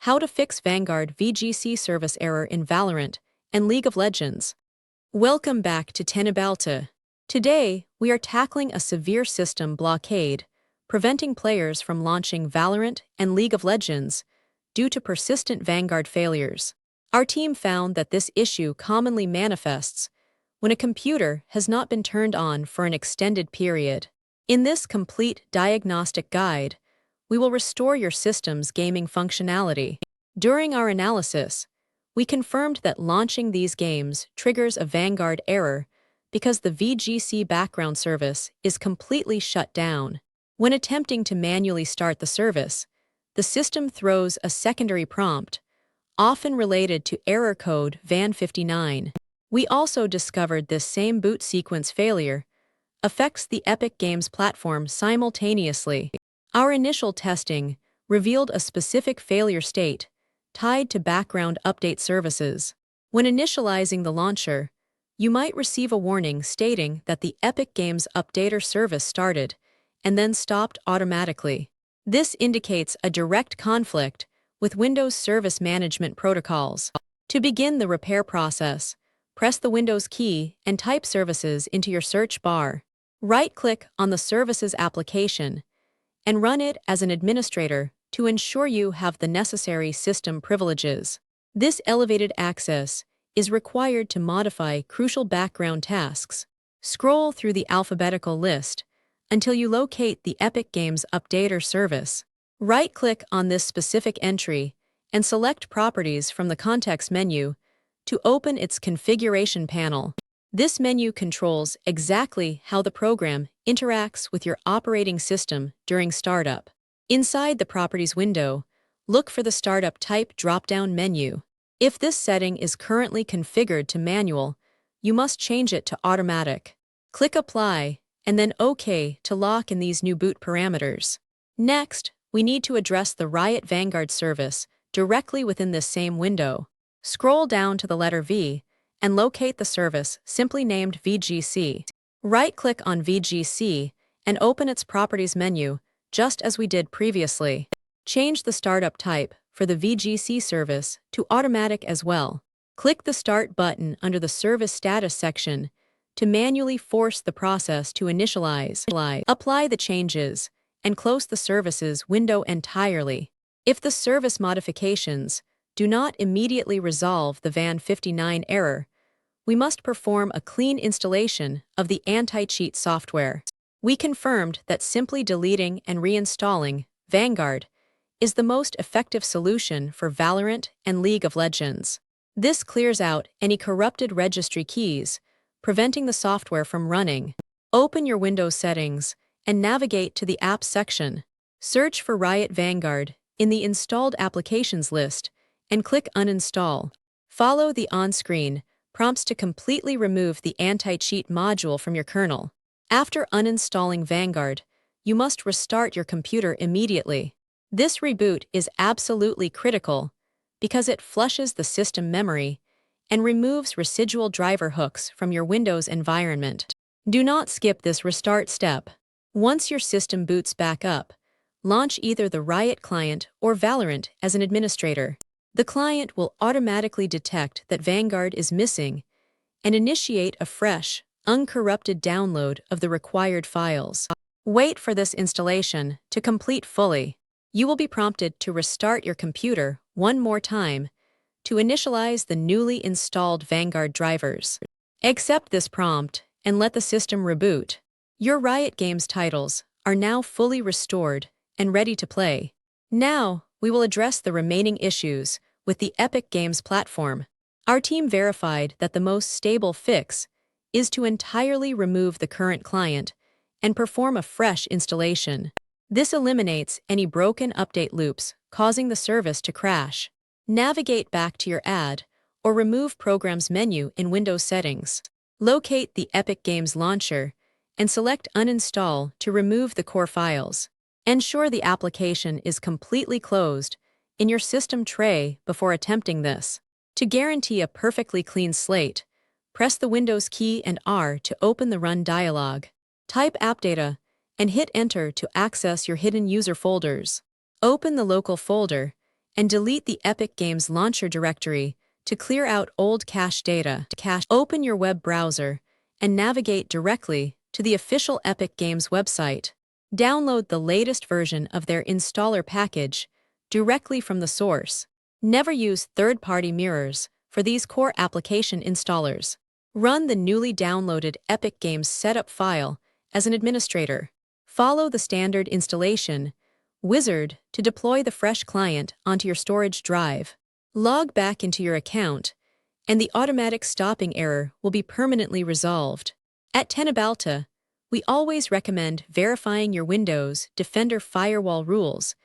How to fix Vanguard VGC service error in Valorant and League of Legends. Welcome back to Teknobalta. Today, we are tackling a severe system blockade, preventing players from launching Valorant and League of Legends due to persistent Vanguard failures. Our team found that this issue commonly manifests when a computer has not been turned on for an extended period. In this complete diagnostic guide, we will restore your system's gaming functionality. During our analysis, we confirmed that launching these games triggers a Vanguard error because the VGC background service is completely shut down. When attempting to manually start the service, the system throws a secondary prompt, often related to error code VAN59. We also discovered this same boot sequence failure affects the Epic Games platform simultaneously. Our initial testing revealed a specific failure state tied to background update services. When initializing the launcher, you might receive a warning stating that the Epic Games updater service started and then stopped automatically. This indicates a direct conflict with Windows Service Management protocols. To begin the repair process, press the Windows key and type Services into your search bar. Right-click on the Services application and run it as an administrator to ensure you have the necessary system privileges. This elevated access is required to modify crucial background tasks. Scroll through the alphabetical list until you locate the Epic Games Updater service. Right-click on this specific entry and select Properties from the context menu to open its configuration panel. This menu controls exactly how the program interacts with your operating system during startup. Inside the Properties window, look for the Startup Type drop-down menu. If this setting is currently configured to manual, you must change it to automatic. Click Apply and then OK to lock in these new boot parameters. Next, we need to address the Riot Vanguard service directly within this same window. Scroll down to the letter V and locate the service simply named VGC. Right-click on VGC and open its Properties menu, just as we did previously. Change the startup type for the VGC service to automatic as well. Click the Start button under the Service Status section to manually force the process to initialize. Apply the changes and close the Services window entirely. If the service modifications do not immediately resolve the VAN59 error, we must perform a clean installation of the anti-cheat software. We confirmed that simply deleting and reinstalling Vanguard is the most effective solution for Valorant and League of Legends. This clears out any corrupted registry keys, preventing the software from running. Open your Windows settings and navigate to the Apps section. Search for Riot Vanguard in the Installed Applications list and click Uninstall. Follow the on-screen prompts to completely remove the anti-cheat module from your kernel. After uninstalling Vanguard, you must restart your computer immediately. This reboot is absolutely critical because it flushes the system memory and removes residual driver hooks from your Windows environment. Do not skip this restart step. Once your system boots back up, launch either the Riot client or Valorant as an administrator. The client will automatically detect that Vanguard is missing and initiate a fresh, uncorrupted download of the required files. Wait for this installation to complete fully. You will be prompted to restart your computer one more time to initialize the newly installed Vanguard drivers. Accept this prompt and let the system reboot. Your Riot Games titles are now fully restored and ready to play. Now, we will address the remaining issues with the Epic Games platform. Our team verified that the most stable fix is to entirely remove the current client and perform a fresh installation. This eliminates any broken update loops causing the service to crash. Navigate back to your Add or Remove Programs menu in Windows Settings. Locate the Epic Games launcher and select Uninstall to remove the core files. Ensure the application is completely closed in your system tray before attempting this. To guarantee a perfectly clean slate, press the Windows key and R to open the Run dialog. Type AppData and hit Enter to access your hidden user folders. Open the local folder and delete the Epic Games Launcher directory to clear out old cache data. Open your web browser and navigate directly to the official Epic Games website. Download the latest version of their installer package directly from the source. Never use third-party mirrors for these core application installers. Run the newly downloaded Epic Games setup file as an administrator. Follow the standard installation wizard to deploy the fresh client onto your storage drive. Log back into your account, and the automatic stopping error will be permanently resolved. At Teknobalta, we always recommend verifying your Windows Defender Firewall rules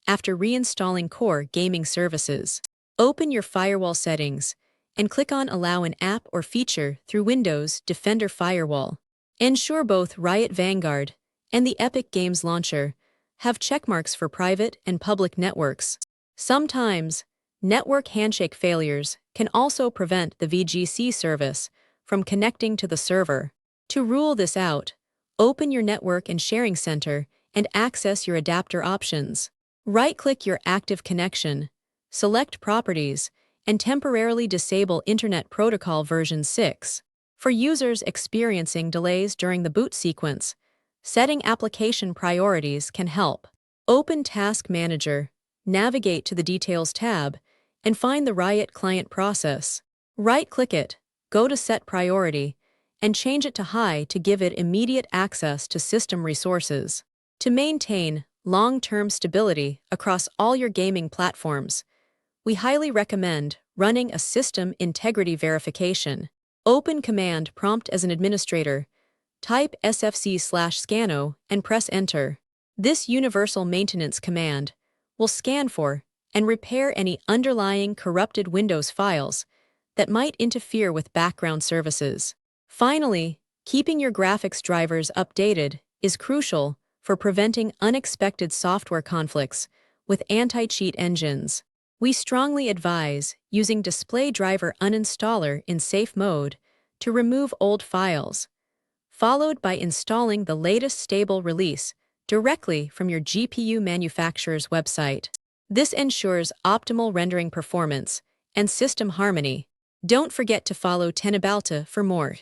after reinstalling core gaming services. Open your firewall settings and click on Allow an app or feature through Windows Defender Firewall. Ensure both Riot Vanguard and the Epic Games Launcher have checkmarks for private and public networks. Sometimes, network handshake failures can also prevent the VGC service from connecting to the server. To rule this out, open your Network and Sharing Center and access your adapter options. Right-click your active connection, select Properties, and temporarily disable Internet Protocol version 6. For users experiencing delays during the boot sequence, setting application priorities can help. Open Task Manager, navigate to the Details tab, and find the Riot client process. Right-click it, go to Set Priority, and change it to High to give it immediate access to system resources. To maintain long-term stability across all your gaming platforms, we highly recommend running a system integrity verification. Open Command Prompt as an administrator, type sfc/scannow and press Enter. This universal maintenance command will scan for and repair any underlying corrupted Windows files that might interfere with background services. Finally, keeping your graphics drivers updated is crucial for preventing unexpected software conflicts with anti-cheat engines. We strongly advise using Display Driver Uninstaller in safe mode to remove old files, followed by installing the latest stable release directly from your GPU manufacturer's website. This ensures optimal rendering performance and system harmony. Don't forget to follow Teknobalta for more.